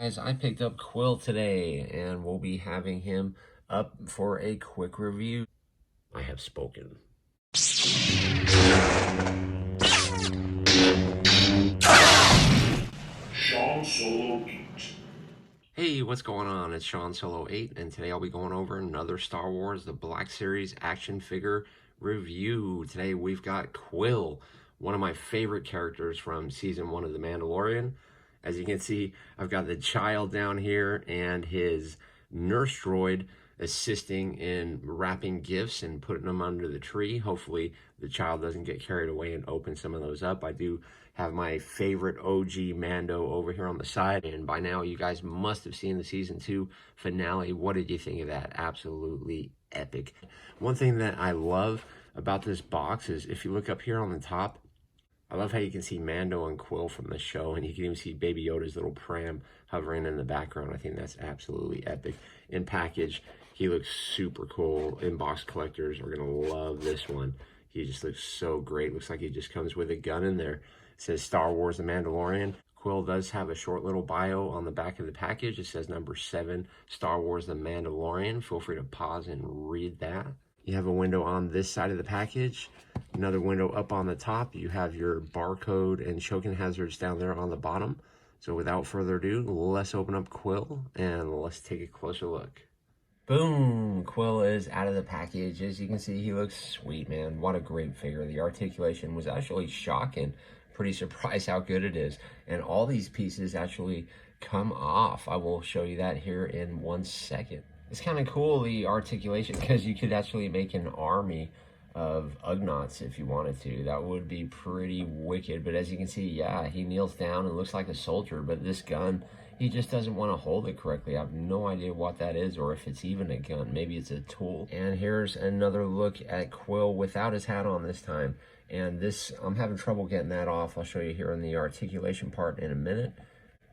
Guys, I picked up Kuiil today and we'll be having him up for a quick review. I have spoken. Sean Solo 8. Hey, what's going on? It's Sean Solo 8 and today I'll be going over another Star Wars The Black Series action figure review. Today we've got Kuiil, one of my favorite characters from Season 1 of The Mandalorian. As you can see, I've got the child down here and his nurse droid assisting in wrapping gifts and putting them under the tree. Hopefully the child doesn't get carried away and open some of those up. I do have my favorite OG Mando over here on the side, and by now you guys must have seen the Season 2 finale. What did you think of that? Absolutely epic. One thing that I love about this box is if you look up here on the top, I love how you can see Mando and Kuiil from the show, and you can even see Baby Yoda's little pram hovering in the background. I think that's absolutely epic. In package, he looks super cool. Inbox collectors are going to love this one. He just looks so great. Looks like he just comes with a gun in there. It says Star Wars The Mandalorian. Kuiil does have a short little bio on the back of the package. It says number 7, Star Wars The Mandalorian. Feel free to pause and read that. You have a window on this side of the package. Another window up on the top. You have your barcode and choking hazards down there on the bottom. So without further ado, let's open up Kuiil and let's take a closer look. Boom! Kuiil is out of the package. As you can see, he looks sweet, man. What a great figure. The articulation was actually shocking. Pretty surprised how good it is. And all these pieces actually come off. I will show you that here in 1 second. It's kind of cool, the articulation, because you could actually make an army of Ugnaughts if you wanted to. That would be pretty wicked. But as you can see, yeah, he kneels down and looks like a soldier, but this gun, he just doesn't want to hold it correctly. I have no idea what that is, or if it's even a gun. Maybe it's a tool. And here's another look at Kuiil without his hat on this time. And this, I'm having trouble getting that off. I'll show you here in the articulation part in a minute.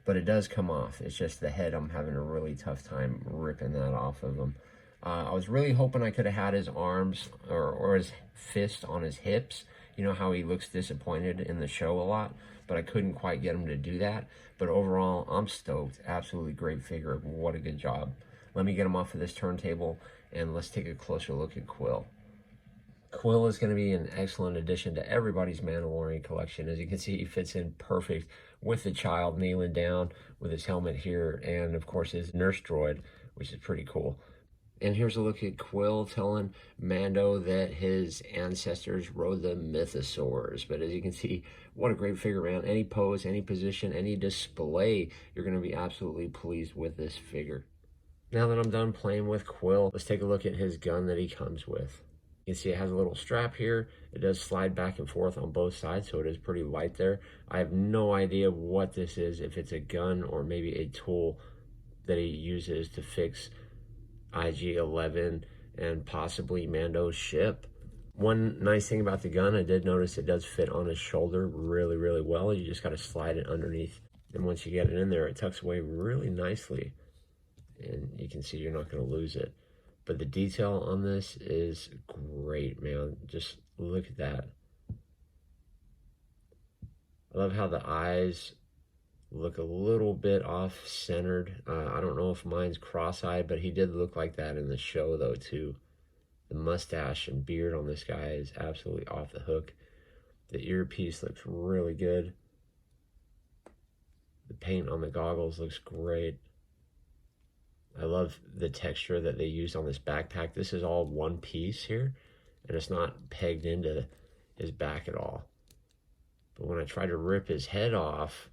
But it does come off. It's just the head, I'm having a really tough time ripping that off of him. I was really hoping I could have had his arms or his fist on his hips. You know how he looks disappointed in the show a lot, but I couldn't quite get him to do that. But overall, I'm stoked. Absolutely great figure. What a good job. Let me get him off of this turntable, and let's take a closer look at Kuiil. Kuiil is going to be an excellent addition to everybody's Mandalorian collection. As you can see, he fits in perfect with the child kneeling down with his helmet here, and of course his nurse droid, which is pretty cool. And here's a look at Kuiil telling Mando that his ancestors rode the mythosaurs. But as you can see, what a great figure, man. Any pose, any position, any display, you're going to be absolutely pleased with this figure. Now that I'm done playing with Kuiil, let's take a look at his gun that he comes with. You can see it has a little strap here. It does slide back and forth on both sides, so it is pretty light there. I have no idea what this is, if it's a gun or maybe a tool that he uses to fix IG-11 and possibly Mando's ship. One nice thing about the gun, I did notice it does fit on his shoulder really, really well. You just got to slide it underneath. And once you get it in there, it tucks away really nicely. And you can see you're not going to lose it. But the detail on this is great, man. Just look at that. I love how the eyes look a little bit off-centered. I don't know if mine's cross-eyed, but he did look like that in the show, though, too. The mustache and beard on this guy is absolutely off the hook. The earpiece looks really good. The paint on the goggles looks great. I love the texture that they used on this backpack. This is all one piece here, and it's not pegged into his back at all. But when I try to rip his head off,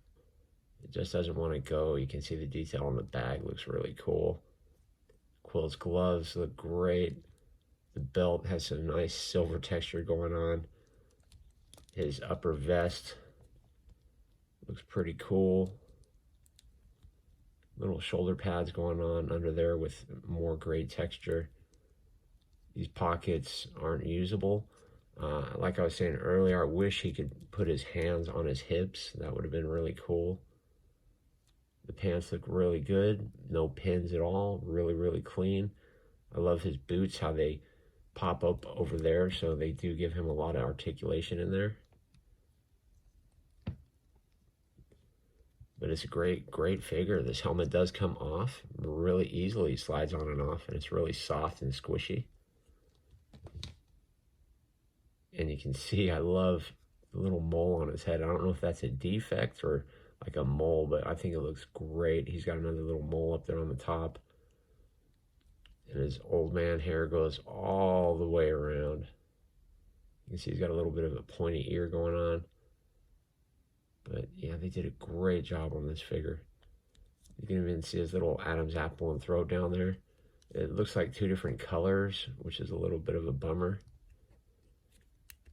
it just doesn't want to go. You can see the detail on the bag looks really cool. Kuiil's gloves look great. The belt has some nice silver texture going on. His upper vest looks pretty cool. Little shoulder pads going on under there with more gray texture. These pockets aren't usable. Like I was saying earlier, I wish he could put his hands on his hips. That would have been really cool. The pants look really good. No pins at all. Really, really clean. I love his boots, how they pop up over there, so they do give him a lot of articulation in there. But it's a great figure. This helmet does come off really easily, slides on and off, and it's really soft and squishy. And you can see I love the little mole on his head. I don't know if that's a defect or like a mole, but I think it looks great. He's got another little mole up there on the top. And his old man hair goes all the way around. You can see he's got a little bit of a pointy ear going on. But yeah, they did a great job on this figure. You can even see his little Adam's apple and throat down there. It looks like two different colors, which is a little bit of a bummer.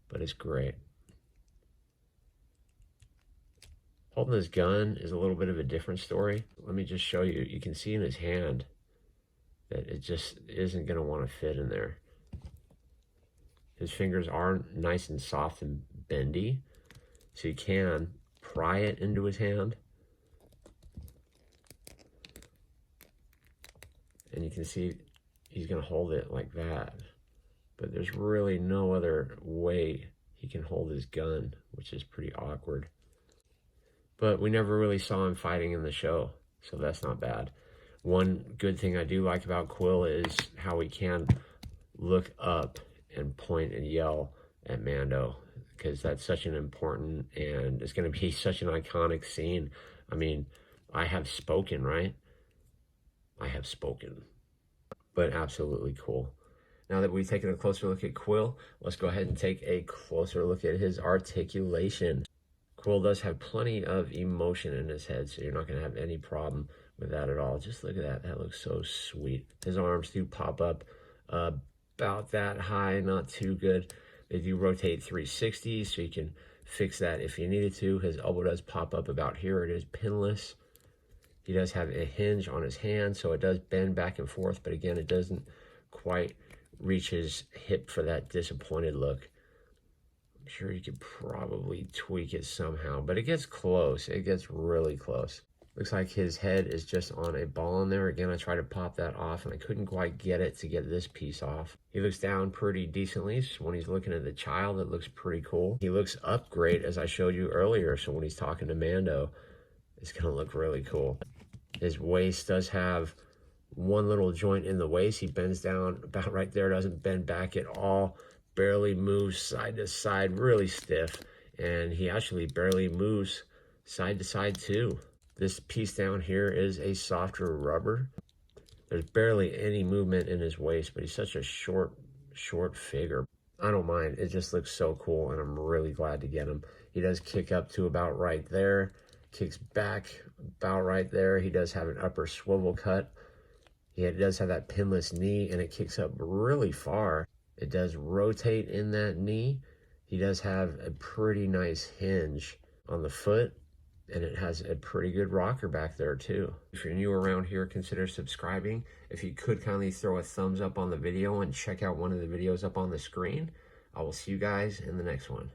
But it's great. Holding his gun is a little bit of a different story. Let me just show you. You can see in his hand that it just isn't going to want to fit in there. His fingers are nice and soft and bendy, so you can pry it into his hand. And you can see he's going to hold it like that. But there's really no other way he can hold his gun, which is pretty awkward. But we never really saw him fighting in the show, so that's not bad. One good thing I do like about Kuiil is how he can look up and point and yell at Mando, because that's such an important, and it's going to be such an iconic scene. I mean, I have spoken, right? I have spoken. But absolutely cool. Now that we've taken a closer look at Kuiil, let's go ahead and take a closer look at his articulation. Kuiil does have plenty of emotion in his head, so you're not going to have any problem with that at all. Just look at that. That looks so sweet. His arms do pop up about that high, not too good. They do rotate 360, so you can fix that if you needed to. His elbow does pop up about here. It is pinless. He does have a hinge on his hand, so it does bend back and forth, but again, it doesn't quite reach his hip for that disappointed look. I'm sure you could probably tweak it somehow, but it gets close. It gets really close. Looks like his head is just on a ball in there. Again, I tried to pop that off, and I couldn't quite get it to get this piece off. He looks down pretty decently. So when he's looking at the child, it looks pretty cool. He looks up great, as I showed you earlier, so when he's talking to Mando, it's going to look really cool. His waist does have one little joint in the waist. He bends down about right there, doesn't bend back at all, barely moves side to side, really stiff, and he actually barely moves side to side too. This piece down here is a softer rubber. There's barely any movement in his waist, but he's such a short figure. I don't mind. It just looks so cool, and I'm really glad to get him. He does kick up to about right there, kicks back about right there. He does have an upper swivel cut. It does have that pinless knee, and it kicks up really far. It does rotate in that knee. He does have a pretty nice hinge on the foot, and it has a pretty good rocker back there too. If you're new around here, consider subscribing. If you could kindly throw a thumbs up on the video and check out one of the videos up on the screen. I will see you guys in the next one.